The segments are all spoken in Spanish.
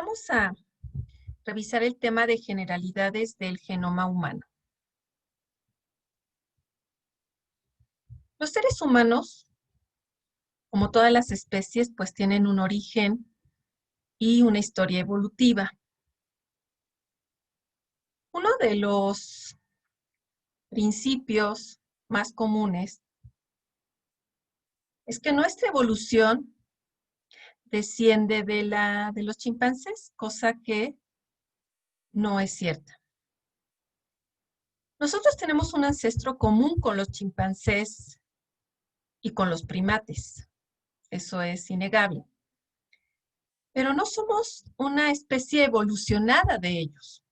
Vamos a revisar el tema de generalidades del genoma humano. Los seres humanos, como todas las especies, pues tienen un origen y una historia evolutiva. Uno de los principios más comunes es que nuestra evolución desciende de los chimpancés, cosa que no es cierta. Nosotros tenemos un ancestro común con los chimpancés y con los primates. Eso es innegable. Pero no somos una especie evolucionada de ellos,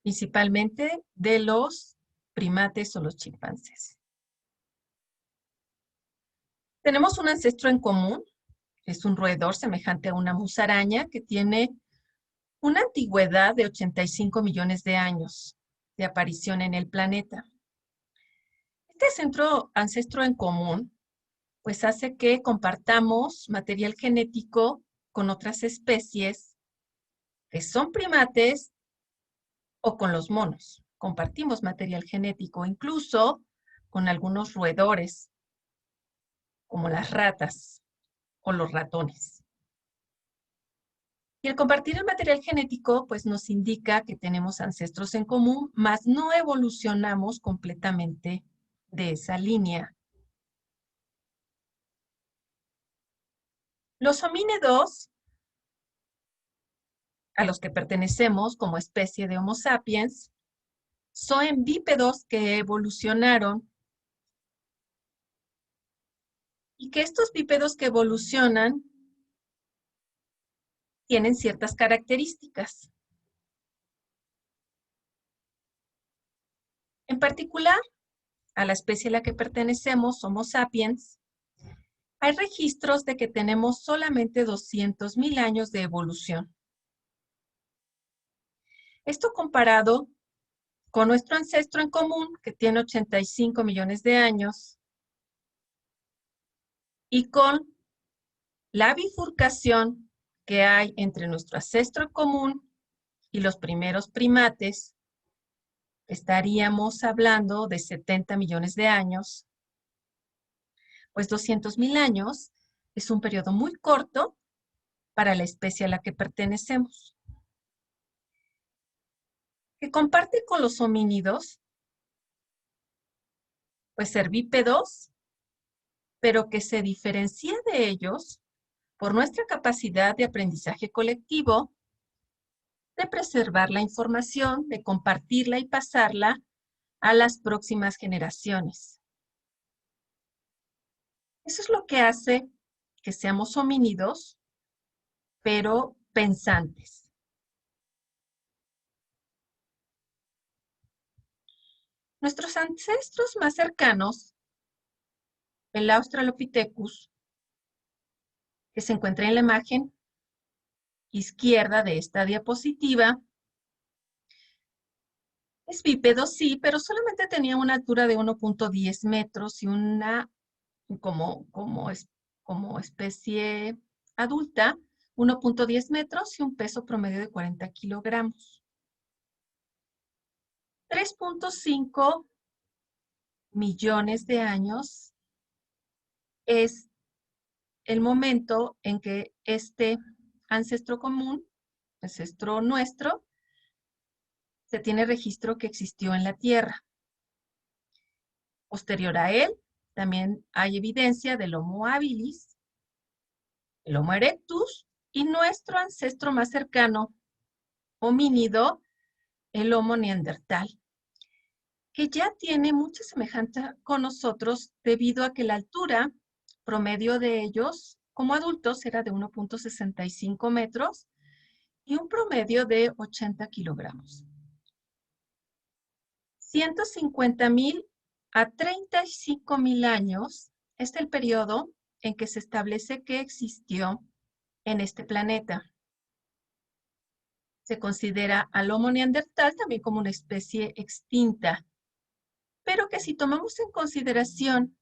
principalmente de los primates o los chimpancés. Tenemos un ancestro en común, es un roedor semejante a una musaraña que tiene una antigüedad de 85 millones de años de aparición en el planeta. Este ancestro en común pues hace que compartamos material genético con otras especies que son primates o con los monos. Compartimos material genético, incluso con algunos roedores, como las ratas o los ratones. Y el compartir el material genético, pues nos indica que tenemos ancestros en común, mas no evolucionamos completamente de esa línea. Los homínidos, a los que pertenecemos como especie de Homo sapiens, son bípedos que evolucionaron y que estos bípedos que evolucionan tienen ciertas características. En particular, a la especie a la que pertenecemos, Homo sapiens, hay registros de que tenemos solamente 200,000 años de evolución. Esto comparado con nuestro ancestro en común, que tiene 85 millones de años, y con la bifurcación que hay entre nuestro ancestro común y los primeros primates, estaríamos hablando de 70 millones de años, pues 200,000 años es un periodo muy corto para la especie a la que pertenecemos. Que comparte con los homínidos, pues ser bípedos, pero que se diferencia de ellos por nuestra capacidad de aprendizaje colectivo, de preservar la información, de compartirla y pasarla a las próximas generaciones. Eso es lo que hace que seamos homínidos, pero pensantes. Nuestros ancestros más cercanos, el Australopithecus, que se encuentra en la imagen izquierda de esta diapositiva, es bípedo, sí, pero solamente tenía una altura de 1.10 metros y una, como especie adulta, 1.10 metros y un peso promedio de 40 kilogramos. 3.5 millones de años es el momento en que este ancestro común, ancestro nuestro, se tiene registro que existió en la Tierra. Posterior a él, también hay evidencia del Homo habilis, el Homo erectus y nuestro ancestro más cercano, homínido, el Homo neandertal, que ya tiene mucha semejanza con nosotros debido a que la altura promedio de ellos como adultos era de 1.65 metros y un promedio de 80 kilogramos. 150,000 a 35,000 años es el periodo en que se establece que existió en este planeta. Se considera al Homo neandertal también como una especie extinta, pero que si tomamos en consideración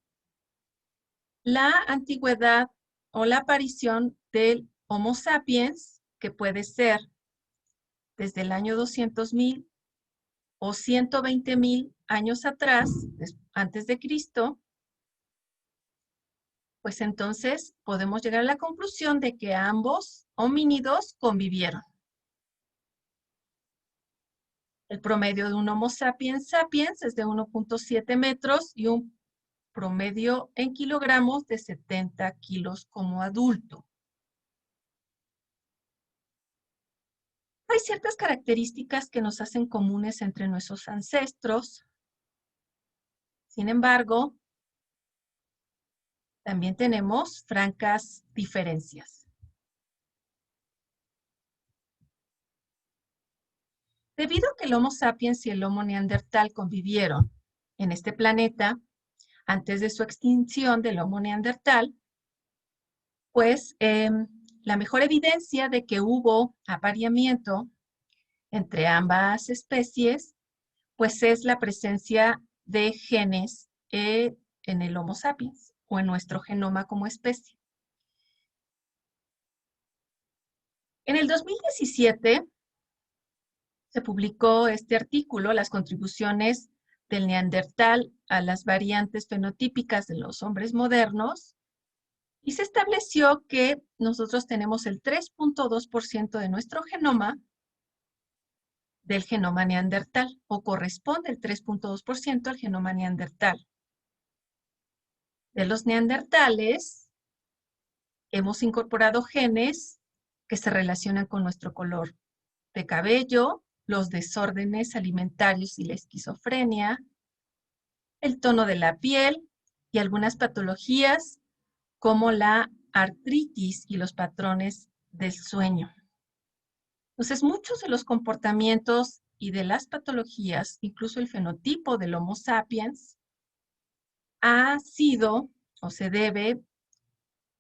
la antigüedad o la aparición del Homo sapiens, que puede ser desde el año 200.000 o 120.000 años atrás, antes de Cristo, pues entonces podemos llegar a la conclusión de que ambos homínidos convivieron. El promedio de un Homo sapiens sapiens es de 1.7 metros y un promedio en kilogramos de 70 kilos como adulto. Hay ciertas características que nos hacen comunes entre nuestros ancestros. Sin embargo, también tenemos francas diferencias. Debido a que el Homo sapiens y el Homo neandertal convivieron en este planeta antes de su extinción del Homo neandertal, pues la mejor evidencia de que hubo apareamiento entre ambas especies, pues es la presencia de genes en el Homo sapiens o en nuestro genoma como especie. En el 2017 se publicó este artículo, Las contribuciones del neandertal a las variantes fenotípicas de los hombres modernos, y se estableció que nosotros tenemos el 3.2% de nuestro genoma del genoma neandertal, o corresponde el 3.2% al genoma neandertal. De los neandertales, hemos incorporado genes que se relacionan con nuestro color de cabello, los desórdenes alimentarios y la esquizofrenia, el tono de la piel y algunas patologías como la artritis y los patrones del sueño. Entonces, muchos de los comportamientos y de las patologías, incluso el fenotipo del Homo sapiens, ha sido o se debe,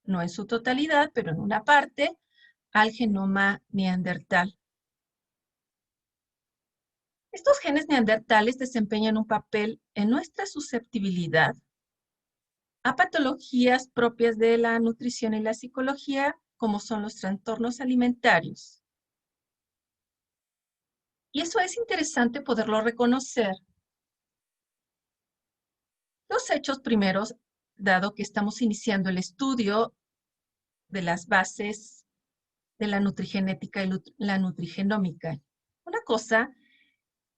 no en su totalidad, pero en una parte, al genoma neandertal. Estos genes neandertales desempeñan un papel en nuestra susceptibilidad a patologías propias de la nutrición y la psicología, como son los trastornos alimentarios. Y eso es interesante poderlo reconocer. Los hechos primeros, dado que estamos iniciando el estudio de las bases de la nutrigenética y la nutrigenómica. Una cosa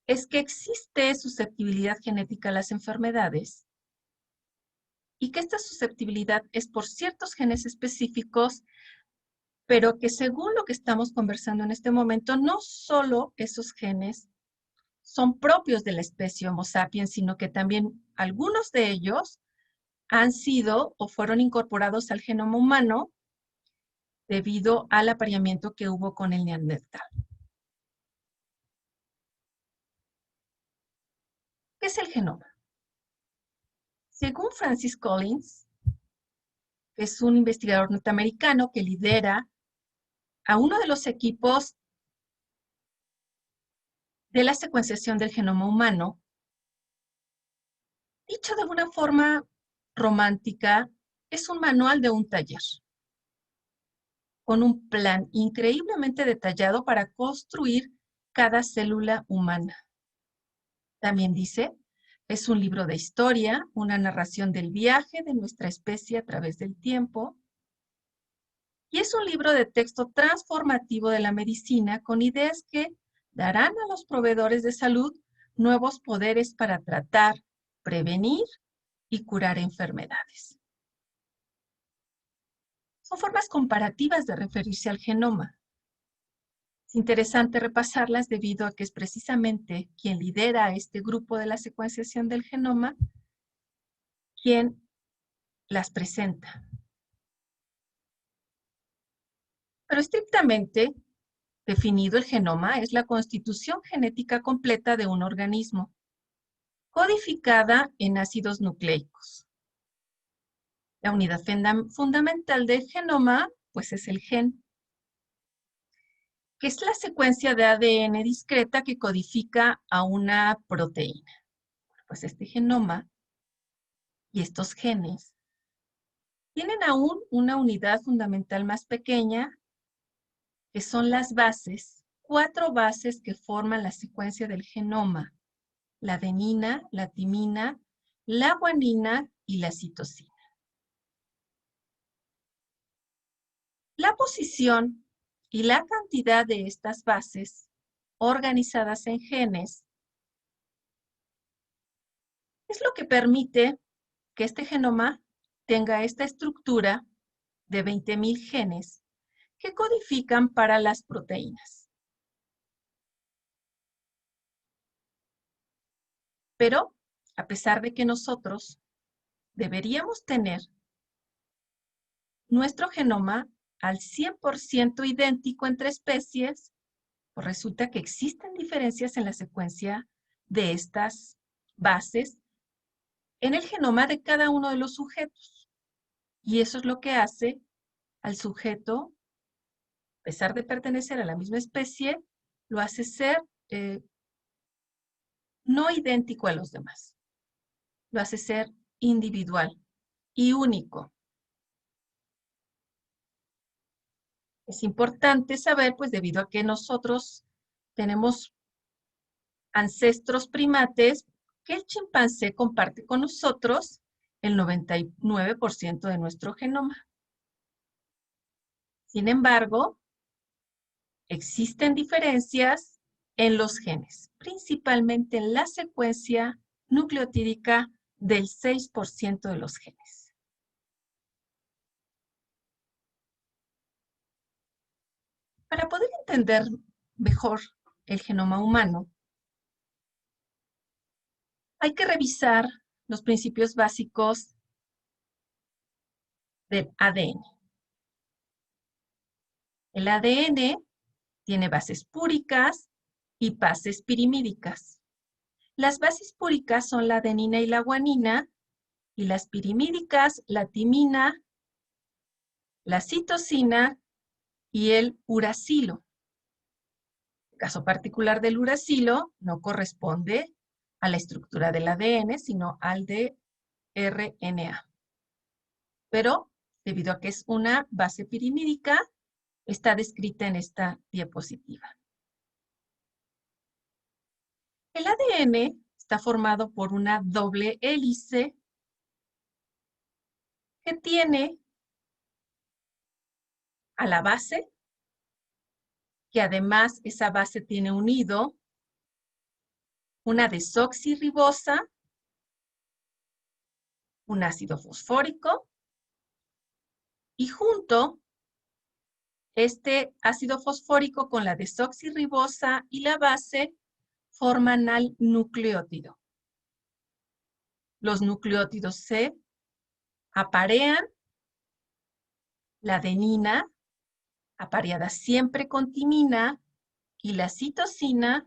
es que existe susceptibilidad genética a las enfermedades y que esta susceptibilidad es por ciertos genes específicos, pero que según lo que estamos conversando en este momento, no solo esos genes son propios de la especie Homo sapiens, sino que también algunos de ellos han sido o fueron incorporados al genoma humano debido al apareamiento que hubo con el neandertal. ¿Qué es el genoma? Según Francis Collins, que es un investigador norteamericano que lidera a uno de los equipos de la secuenciación del genoma humano, dicho de una forma romántica, es un manual de un taller, con un plan increíblemente detallado para construir cada célula humana. También dice, es un libro de historia, una narración del viaje de nuestra especie a través del tiempo, y es un libro de texto transformativo de la medicina con ideas que darán a los proveedores de salud nuevos poderes para tratar, prevenir y curar enfermedades. Son formas comparativas de referirse al genoma. Es interesante repasarlas debido a que es precisamente quien lidera este grupo de la secuenciación del genoma quien las presenta. Pero estrictamente definido, el genoma es la constitución genética completa de un organismo, codificada en ácidos nucleicos. La unidad fundamental del genoma, pues es el gen, que es la secuencia de ADN discreta que codifica a una proteína. Pues este genoma y estos genes tienen aún una unidad fundamental más pequeña que son las bases, 4 bases que forman la secuencia del genoma: la adenina, la timina, la guanina y la citosina. La posición y la cantidad de estas bases organizadas en genes es lo que permite que este genoma tenga esta estructura de 20,000 genes que codifican para las proteínas. Pero, a pesar de que nosotros deberíamos tener nuestro genoma al 100% idéntico entre especies, pues resulta que existen diferencias en la secuencia de estas bases en el genoma de cada uno de los sujetos. Y eso es lo que hace al sujeto, a pesar de pertenecer a la misma especie, lo hace ser no idéntico a los demás. Lo hace ser individual y único. Es importante saber, pues debido a que nosotros tenemos ancestros primates, que el chimpancé comparte con nosotros el 99% de nuestro genoma. Sin embargo, existen diferencias en los genes, principalmente en la secuencia nucleotídica del 6% de los genes. Para poder entender mejor el genoma humano, hay que revisar los principios básicos del ADN. El ADN tiene bases púricas y bases pirimídicas. Las bases púricas son la adenina y la guanina, y las pirimídicas, la timina, la citosina y el uracilo. El caso particular del uracilo no corresponde a la estructura del ADN, sino al de RNA. Pero, debido a que es una base pirimídica, está descrita en esta diapositiva. El ADN está formado por una doble hélice que tiene a la base, que además esa base tiene unido una desoxirribosa, un ácido fosfórico, y junto este ácido fosfórico con la desoxirribosa y la base forman al nucleótido. Los nucleótidos se aparean, la adenina apareada siempre con timina y la citosina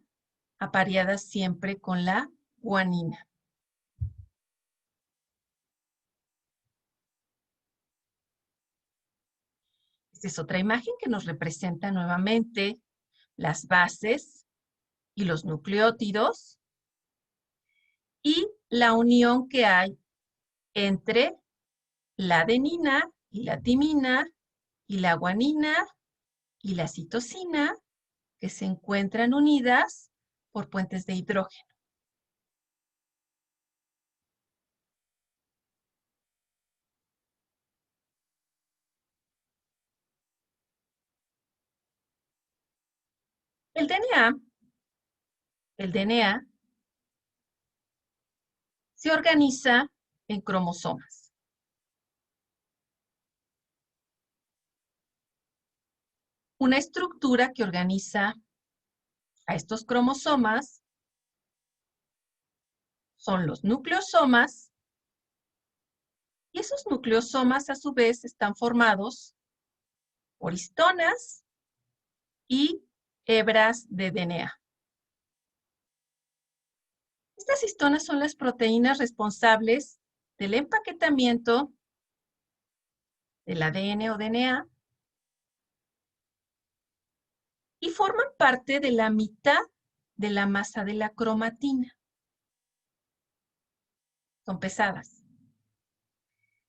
apareada siempre con la guanina. Esta es otra imagen que nos representa nuevamente las bases y los nucleótidos y la unión que hay entre la adenina y la timina y la guanina y la citosina, que se encuentran unidas por puentes de hidrógeno. El DNA se organiza en cromosomas. Una estructura que organiza a estos cromosomas son los nucleosomas, y esos nucleosomas a su vez están formados por histonas y hebras de DNA. Estas histonas son las proteínas responsables del empaquetamiento del ADN o DNA y forman parte de la mitad de la masa de la cromatina. Son pesadas.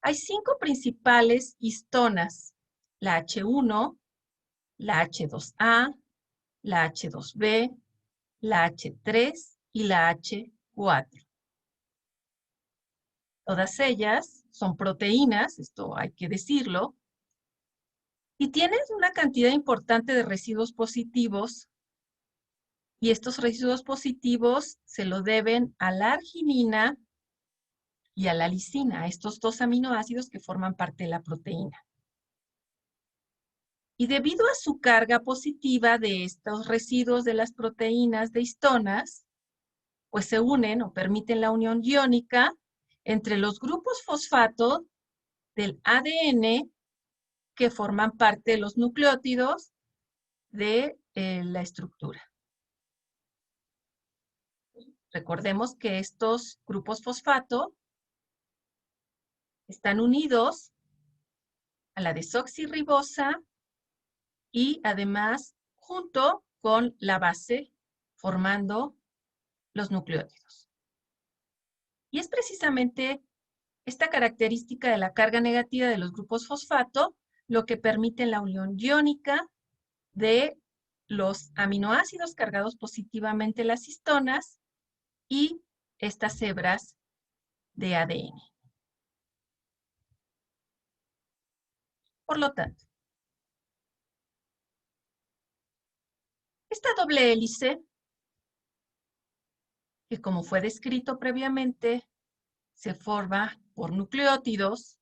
Hay 5 principales histonas: la H1, la H2A, la H2B, la H3 y la H4. Todas ellas son proteínas, esto hay que decirlo, y tienen una cantidad importante de residuos positivos, y estos residuos positivos se lo deben a la arginina y a la lisina, a estos dos aminoácidos que forman parte de la proteína. Y debido a su carga positiva de estos residuos de las proteínas de histonas, pues se unen o permiten la unión iónica entre los grupos fosfato del ADN que forman parte de los nucleótidos de la estructura. Recordemos que estos grupos fosfato están unidos a la desoxirribosa y además junto con la base formando los nucleótidos. Y es precisamente esta característica de la carga negativa de los grupos fosfato lo que permite la unión iónica de los aminoácidos cargados positivamente en las histonas y estas hebras de ADN. Por lo tanto, esta doble hélice, que como fue descrito previamente, se forma por nucleótidos,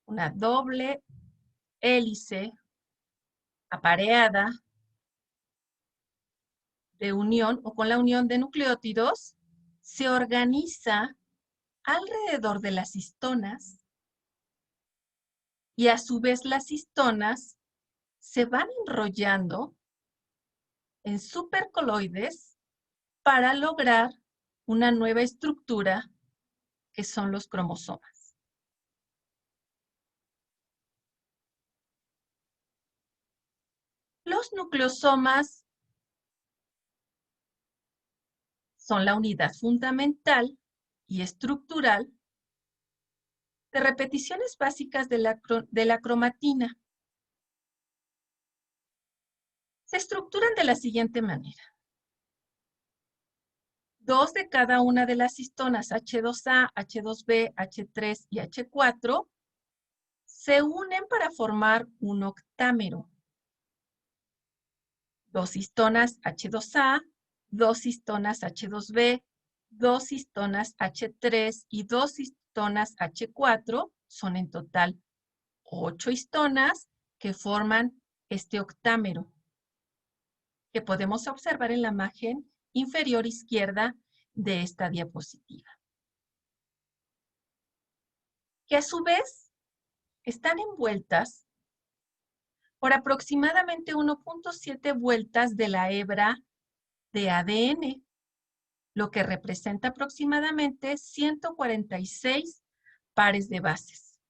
una doble hélice apareada de unión o con la unión de nucleótidos, se organiza alrededor de las histonas y a su vez las histonas se van enrollando en supercoloides para lograr una nueva estructura que son los cromosomas. Los nucleosomas son la unidad fundamental y estructural de repeticiones básicas de la cromatina. Se estructuran de la siguiente manera. 2 de cada una de las histonas H2A, H2B, H3 y H4 se unen para formar un octámero. 2 histonas H2A, 2 histonas H2B, 2 histonas H3 y 2 histonas H4 son en total 8 histonas que forman este octámero, que podemos observar en la imagen inferior izquierda de esta diapositiva. Que a su vez están envueltas por aproximadamente 1.7 vueltas de la hebra de ADN, lo que representa aproximadamente 146 pares de bases.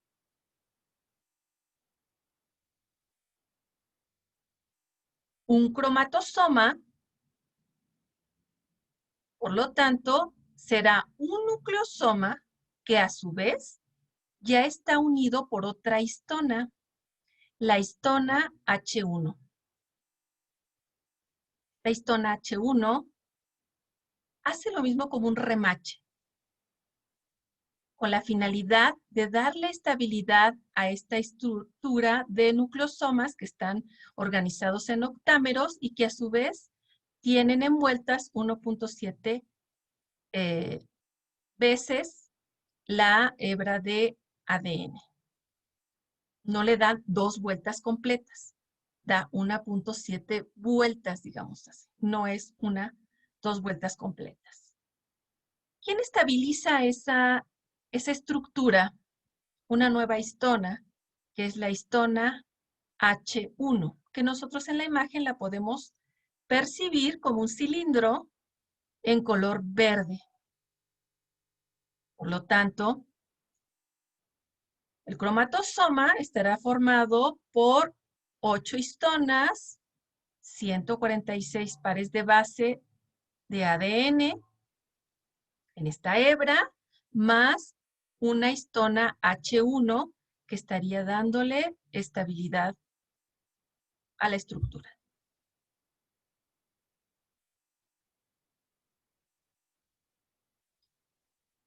Un cromatosoma, por lo tanto, será un nucleosoma que a su vez ya está unido por otra histona, la histona H1. La histona H1 hace lo mismo como un remache, con la finalidad de darle estabilidad a esta estructura de nucleosomas que están organizados en octámeros y que a su vez tienen envueltas 1.7 veces la hebra de ADN. No le dan 2 vueltas completas, da 1.7 vueltas, digamos así. No es 2 vueltas completas. ¿Quién estabiliza esa estructura? Una nueva histona, que es la histona H1, que nosotros en la imagen la podemos percibir como un cilindro en color verde. Por lo tanto, el cromatosoma estará formado por 8 histonas, 146 pares de base de ADN en esta hebra, más una histona H1 que estaría dándole estabilidad a la estructura.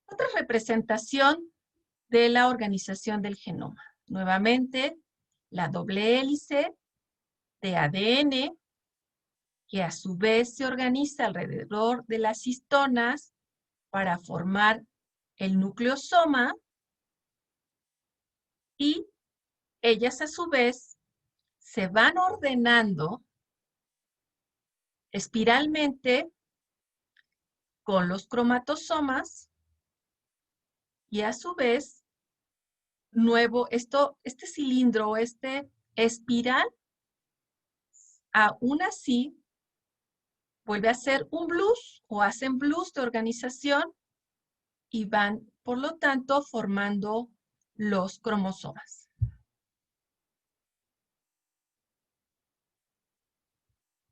Otra representación de la organización del genoma. Nuevamente, la doble hélice de ADN, que a su vez se organiza alrededor de las histonas para formar el nucleosoma, y ellas a su vez se van ordenando espiralmente con los cromatosomas y a su vez este cilindro o este espiral aún así vuelve a ser un blues o hacen blues de organización y van, por lo tanto, formando los cromosomas.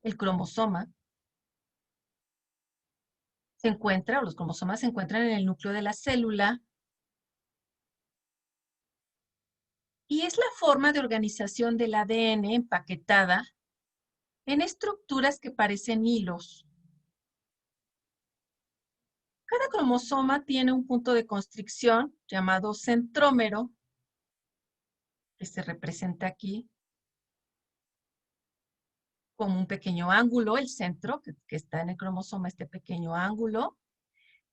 El cromosoma se encuentra, o los cromosomas se encuentran en el núcleo de la célula y es la forma de organización del ADN empaquetada en estructuras que parecen hilos. Cada cromosoma tiene un punto de constricción llamado centrómero, que se representa aquí como un pequeño ángulo, el centro que está en el cromosoma, este pequeño ángulo,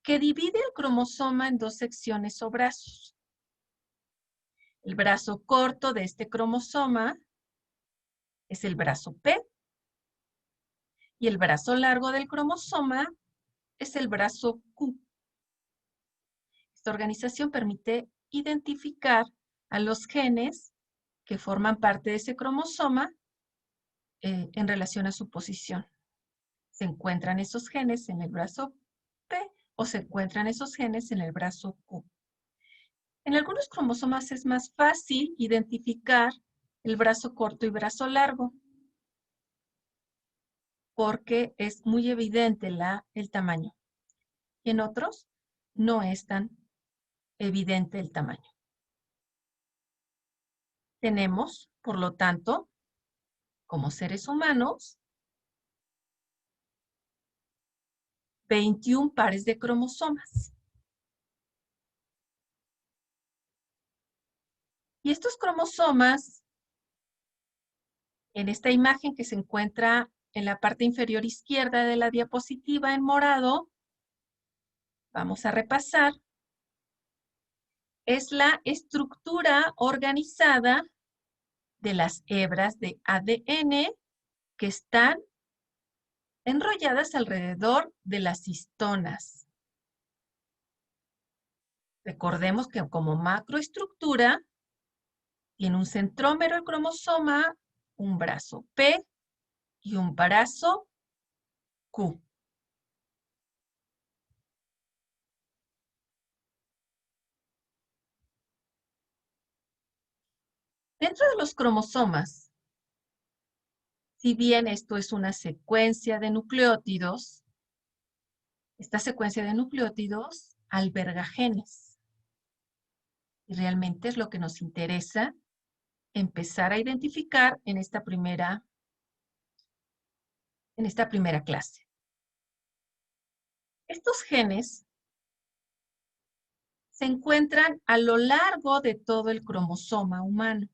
que divide el cromosoma en dos secciones o brazos. El brazo corto de este cromosoma es el brazo P, y el brazo largo del cromosoma es el brazo Q. Esta organización permite identificar a los genes que forman parte de ese cromosoma en relación a su posición. ¿Se encuentran esos genes en el brazo P o se encuentran esos genes en el brazo Q? En algunos cromosomas es más fácil identificar el brazo corto y brazo largo porque es muy evidente el tamaño. Y en otros no es tan evidente el tamaño. Tenemos, por lo tanto, como seres humanos, 21 pares de cromosomas. Y estos cromosomas, en esta imagen que se encuentra en la parte inferior izquierda de la diapositiva en morado, vamos a repasar, es la estructura organizada de las hebras de ADN que están enrolladas alrededor de las histonas. Recordemos que como macroestructura tiene un centrómero el cromosoma, un brazo P y un brazo Q. Dentro de los cromosomas, si bien esto es una secuencia de nucleótidos, esta secuencia de nucleótidos alberga genes. Y realmente es lo que nos interesa empezar a identificar en esta primera clase. Estos genes se encuentran a lo largo de todo el cromosoma humano.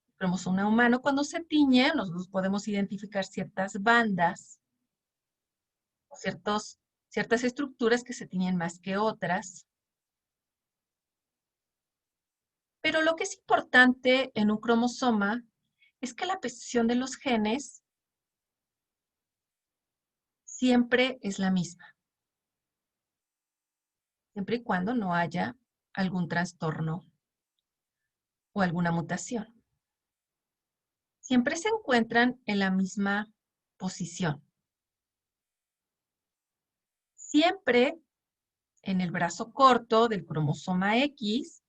El cromosoma humano, cuando se tiñe, nosotros podemos identificar ciertas bandas o ciertas estructuras que se tiñen más que otras. Pero lo que es importante en un cromosoma es que la posición de los genes siempre es la misma, siempre y cuando no haya algún trastorno o alguna mutación. Siempre se encuentran en la misma posición. Siempre en el brazo corto del cromosoma X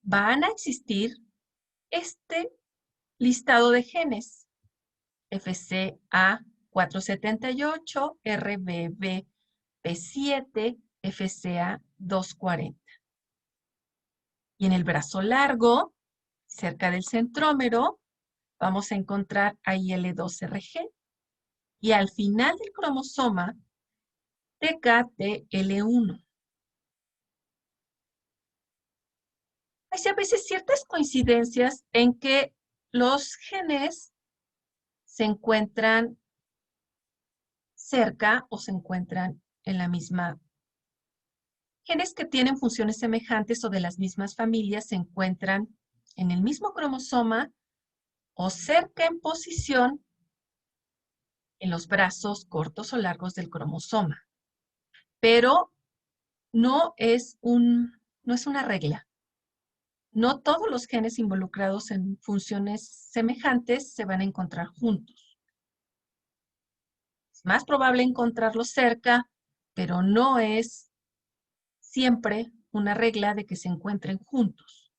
van a existir este listado de genes. FCA478, RBBP7, FCA240. Y en el brazo largo Cerca del centrómero vamos a encontrar a IL2RG y al final del cromosoma TKTL1. Hay a veces ciertas coincidencias en que los genes se encuentran cerca o se encuentran en la misma. Genes que tienen funciones semejantes o de las mismas familias se encuentran en el mismo cromosoma o cerca en posición en los brazos cortos o largos del cromosoma. Pero no es una regla. No todos los genes involucrados en funciones semejantes se van a encontrar juntos. Es más probable encontrarlos cerca, pero no es siempre una regla de que se encuentren juntos.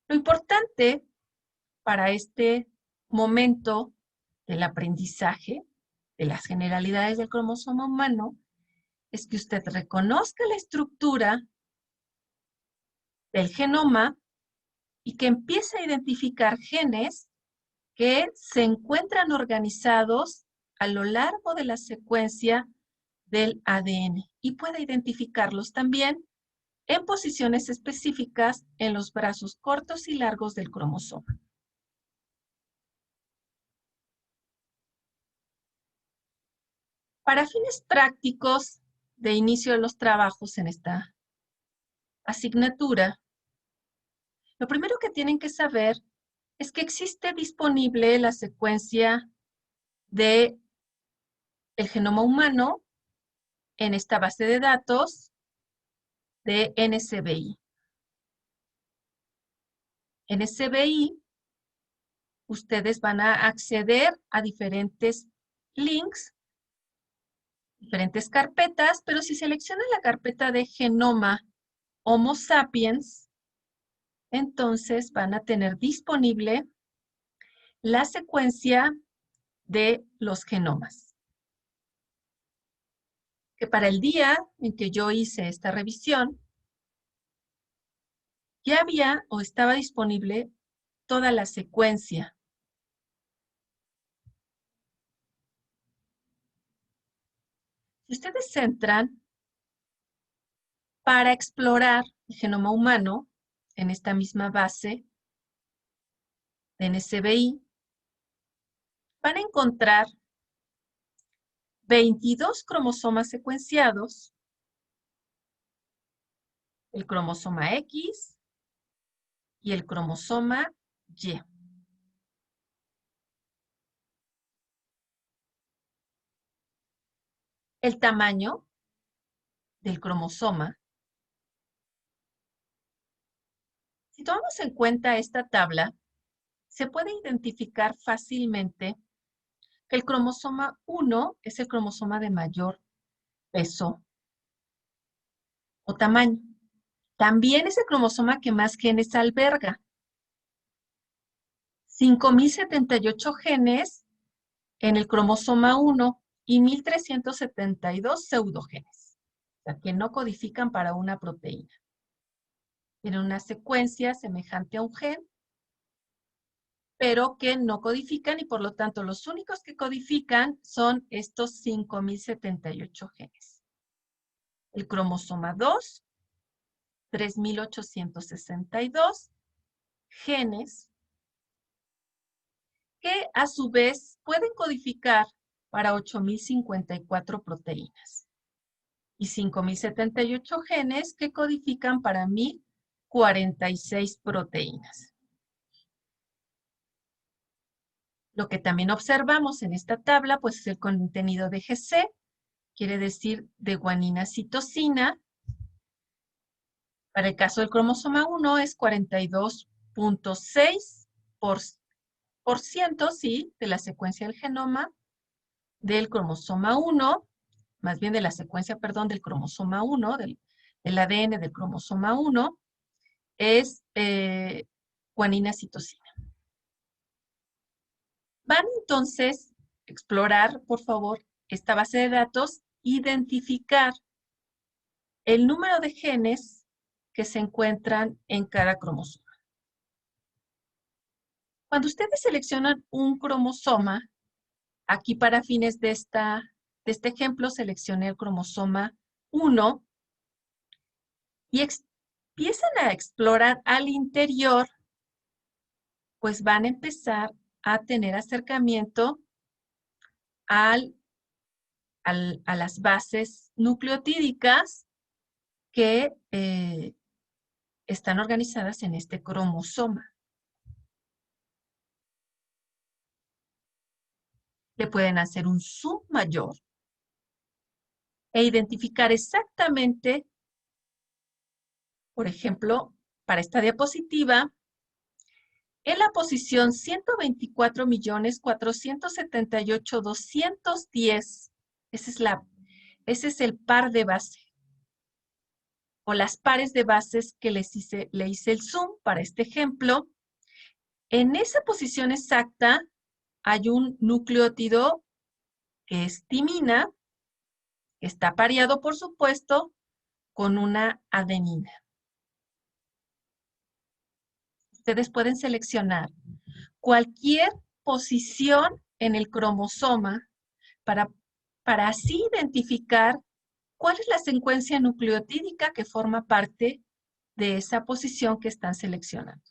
Lo importante para este momento del aprendizaje de las generalidades del cromosoma humano es que usted reconozca la estructura del genoma y que empiece a identificar genes que se encuentran organizados a lo largo de la secuencia del ADN y pueda identificarlos también en posiciones específicas en los brazos cortos y largos del cromosoma. Para fines prácticos de inicio de los trabajos en esta asignatura, lo primero que tienen que saber es que existe disponible la secuencia del genoma humano en esta base de datos de NCBI. En NCBI, ustedes van a acceder a diferentes links, diferentes carpetas, pero si seleccionan la carpeta de genoma Homo sapiens, entonces van a tener disponible la secuencia de los genomas. Que para el día en que yo hice esta revisión, ya había o estaba disponible toda la secuencia. Si ustedes entran para explorar el genoma humano en esta misma base de NCBI, van a encontrar 22 cromosomas secuenciados, el cromosoma X y el cromosoma Y. El tamaño del cromosoma. Si tomamos en cuenta esta tabla, se puede identificar fácilmente que el cromosoma 1 es el cromosoma de mayor peso o tamaño. También es el cromosoma que más genes alberga. 5.078 genes en el cromosoma 1 y 1.372 pseudogenes, o sea, que no codifican para una proteína. Tienen una secuencia semejante a un gen, pero que no codifican y por lo tanto los únicos que codifican son estos 5.078 genes. El cromosoma 2, 3.862 genes que a su vez pueden codificar para 8.054 proteínas y 5.078 genes que codifican para 1.046 proteínas. Lo que también observamos en esta tabla pues, es el contenido de GC, quiere decir de guanina citosina. Para el caso del cromosoma 1 es 42.6%, ¿sí? De la secuencia del genoma del cromosoma 1, más bien de la secuencia, perdón, del cromosoma 1, del ADN del cromosoma 1, es guanina citosina. Van entonces a explorar, por favor, esta base de datos, identificar el número de genes que se encuentran en cada cromosoma. Cuando ustedes seleccionan un cromosoma, aquí para fines de este ejemplo seleccioné el cromosoma 1 y empiezan a explorar al interior, pues van a empezar a tener acercamiento a las bases nucleotídicas que están organizadas en este cromosoma. Le pueden hacer un zoom mayor e identificar exactamente, por ejemplo, para esta diapositiva, en la posición 124.478.210, ese es el par de base, o las pares de bases que le hice el zoom para este ejemplo. En esa posición exacta hay un nucleótido que es timina, que está pareado, por supuesto, con una adenina. Ustedes pueden seleccionar cualquier posición en el cromosoma para así identificar cuál es la secuencia nucleotídica que forma parte de esa posición que están seleccionando.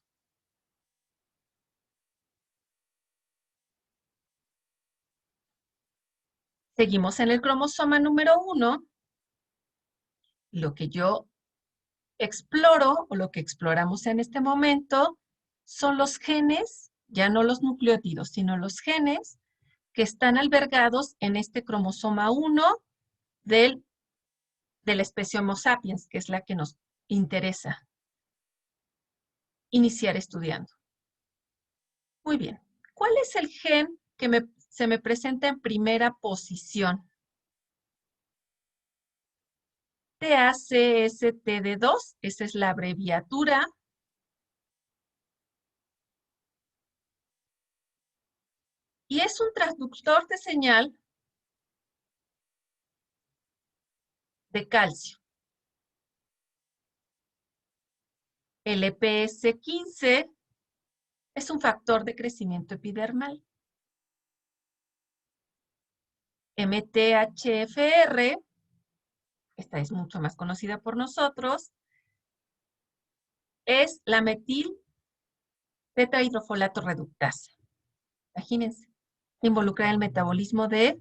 Seguimos en el cromosoma número 1. Lo que yo exploro, o lo que exploramos en este momento, son los genes, ya no los nucleótidos, sino los genes que están albergados en este cromosoma 1 de la especie Homo sapiens, que es la que nos interesa iniciar estudiando. Muy bien. ¿Cuál es el gen que se me presenta en primera posición? TACSTD2, esa es la abreviatura. Y es un transductor de señal de calcio. El EPS15 es un factor de crecimiento epidermal. MTHFR, esta es mucho más conocida por nosotros, es la metil tetrahidrofolato reductasa. Imagínense, involucra el metabolismo de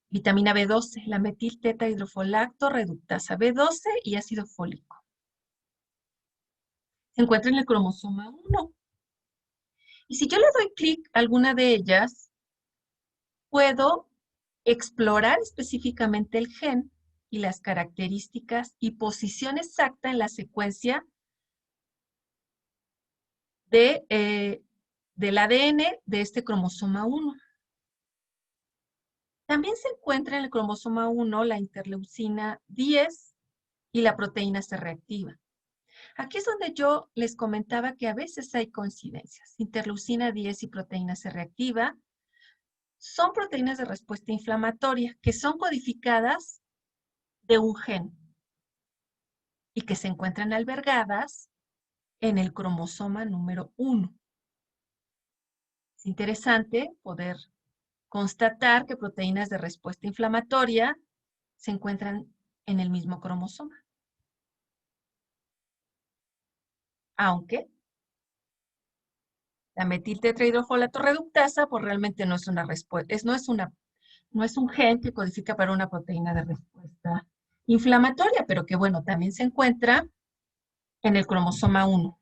vitamina B12, la metil tetrahidrofolato reductasa B12 y ácido fólico. Se encuentra en el cromosoma 1. Y si yo le doy clic a alguna de ellas, puedo explorar específicamente el gen y las características y posición exacta en la secuencia del ADN de este cromosoma 1. También se encuentra en el cromosoma 1 la interleucina 10 y la proteína C reactiva. Aquí es donde yo les comentaba que a veces hay coincidencias. Interleucina 10 y proteína C reactiva son proteínas de respuesta inflamatoria que son codificadas de un gen y que se encuentran albergadas en el cromosoma número 1. Es interesante poder constatar que proteínas de respuesta inflamatoria se encuentran en el mismo cromosoma. Aunque la metiltetrahidrofolato reductasa, pues realmente no es una respuesta, no es un gen que codifica para una proteína de respuesta inflamatoria, pero que bueno, también se encuentra en el cromosoma 1.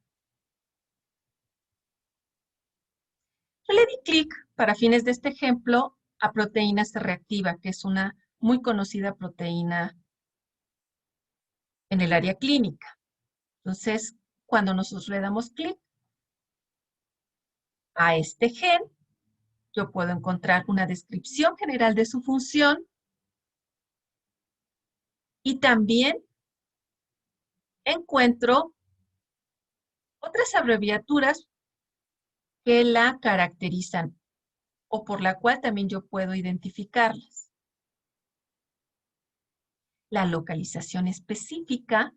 Yo le di clic, para fines de este ejemplo, a proteína C reactiva, que es una muy conocida proteína en el área clínica. Entonces, cuando nosotros le damos clic a este gen, yo puedo encontrar una descripción general de su función y también encuentro otras abreviaturas que la caracterizan o por la cual también yo puedo identificarlas. La localización específica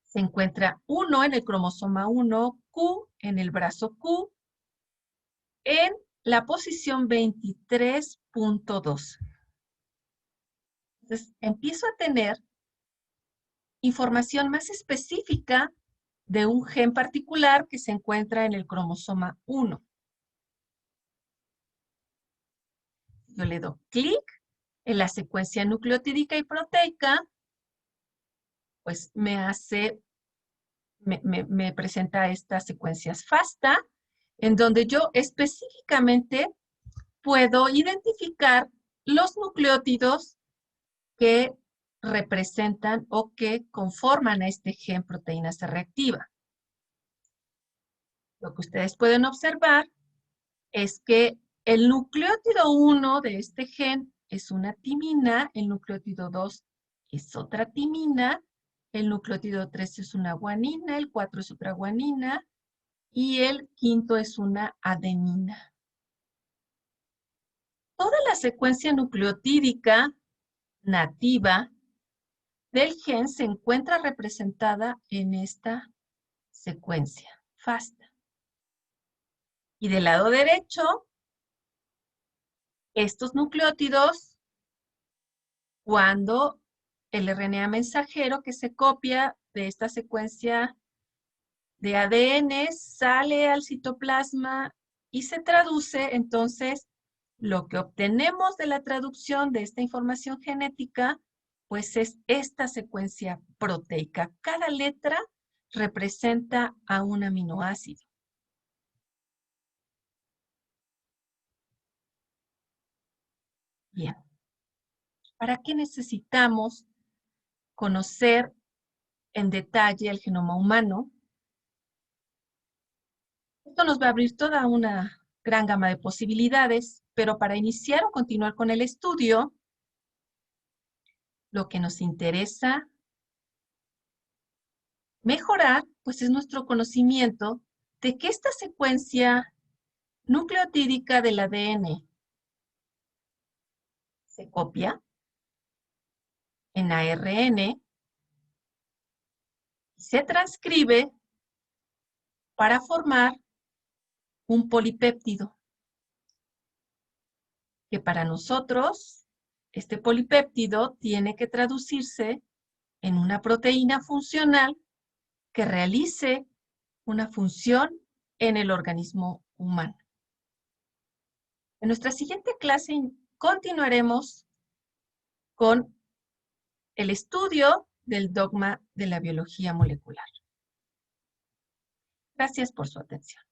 Se encuentra 1 en el cromosoma 1, Q en el brazo Q, en la posición 23.2. Entonces, empiezo a tener información más específica de un gen particular que se encuentra en el cromosoma 1. Yo le doy clic en la secuencia nucleotídica y proteica, pues me presenta estas secuencias FASTA, en donde yo específicamente puedo identificar los nucleótidos que representan o que conforman a este gen proteína C reactiva. Lo que ustedes pueden observar es que el nucleótido 1 de este gen es una timina, el nucleótido 2 es otra timina, el nucleótido 3 es una guanina, el 4 es otra guanina y el quinto es una adenina. Toda la secuencia nucleotídica nativa del gen se encuentra representada en esta secuencia FASTA. Y del lado derecho, estos nucleótidos, cuando el RNA mensajero que se copia de esta secuencia de ADN sale al citoplasma y se traduce, entonces lo que obtenemos de la traducción de esta información genética, pues es esta secuencia proteica. Cada letra representa a un aminoácido. Bien. ¿Para qué necesitamos conocer en detalle el genoma humano? Esto nos va a abrir toda una gran gama de posibilidades, pero para iniciar o continuar con el estudio, lo que nos interesa mejorar, pues es nuestro conocimiento de que esta secuencia nucleotídica del ADN se copia en ARN y se transcribe para formar un polipéptido, que para nosotros, este polipéptido tiene que traducirse en una proteína funcional que realice una función en el organismo humano. En nuestra siguiente clase continuaremos con el estudio del dogma de la biología molecular. Gracias por su atención.